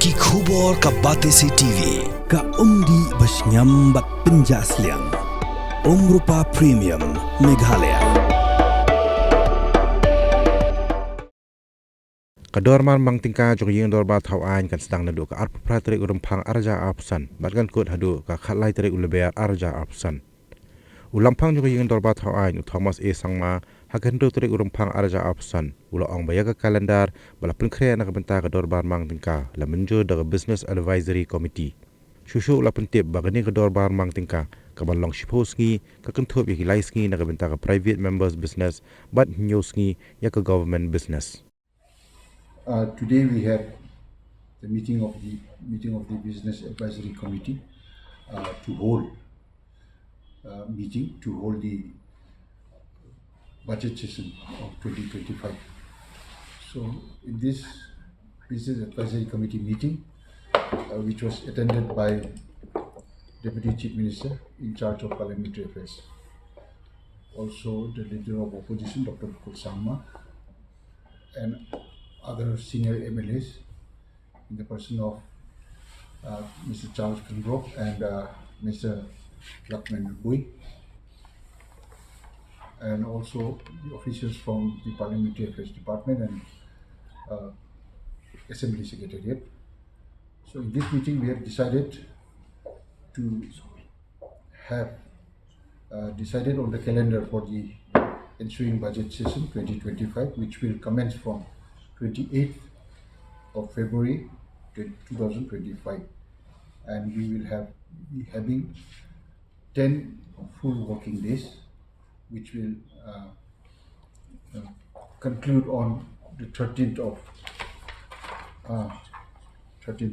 Ki khubor ka Batesi TV. Ka umdi basnyam bat penjaslian. Rupa Premium Meghalaya. Dorbar Mang Tyngka jong Ingdorbar Thawaiñ kan Sdang nadu ka arpa Tarik Rymphang arja apsan batkan kut hadu ka khatlai Tarik uleber arja apsan Rymphang jong Ingdorbar Thawaiñ Thomas A Sangma hakan do Tarik Rymphang arja apsan ula ong bayaga kalendar bala penkrea na kabenta ka Dorbar Mang Tyngka la menjo daga Business Advisory Committee shushu ula pentip bagani ka Dorbar Mang Tyngka ka balong shiposngi ka kentup yaki laisngi na kabenta ka private members business but nyosngi ya ka government business. Today we have the meeting of the Business Advisory Committee to hold the budget session of 2025. So in this Business Advisory Committee meeting, which was attended by Deputy Chief Minister in charge of Parliamentary Affairs, also the Leader of Opposition, Dr. Sangma, and other senior MLAs in the person of Mr. Charles Pembroke and Mr. Lakman Bui, and also the officials from the Parliamentary Affairs Department and Assembly Secretariat. So in this meeting we have decided to have decided on the calendar for the ensuing budget session 2025, which will commence from 28th of February 2025, and we will be having 10 full working days, which will conclude on the 13th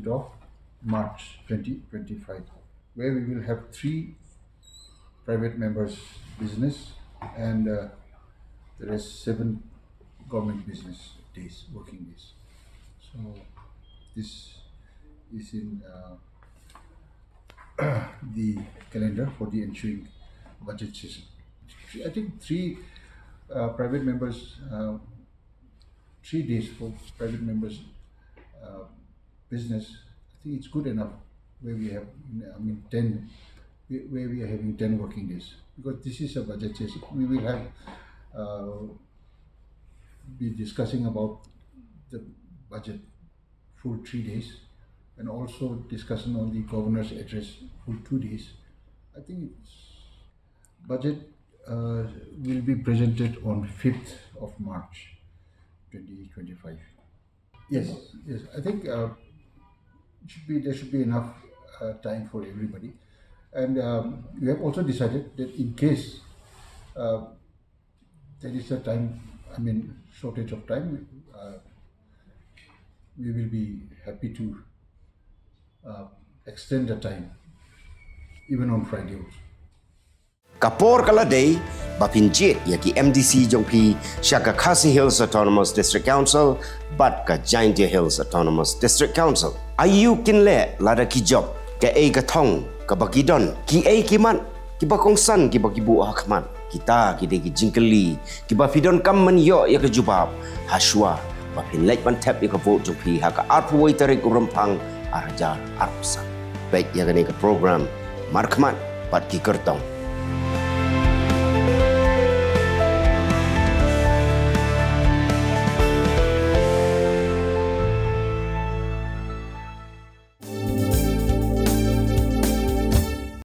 of March 2025, where we will have 3 private members business and the rest 7 government business days, working days. So this is in the calendar for the ensuing budget session. I think 3 private members, 3 days for private members business. I think it's good enough where we have, 10, where we are having 10 working days, because this is a budget session. We will have be discussing about the budget full 3 days, and also discussion on the governor's address full 2 days. I think budget will be presented on 5th of March 2025. Yes. I think there should be enough time for everybody, and we have also decided that in case there is a time, shortage of time, we will be happy to extend the time even on Friday also. Kapor kaladay bapinjit yaki MDC jongpi Shaka Khasi Hills Autonomous District Council bat ka Giant Hills Autonomous District Council ayu kinle lada ki job ke ei ka thong ka bakidon ki ei kiman ki bakongsan ki bakibu akman kita kide ki jingkeli ki bafidon kamman yo ya ka jubab haswa bapin lek ban tap ya ka vote jongpi ha ka arpuwai Tarik Rymphang arjar arpsan baik ya ka program markman pat ki kertong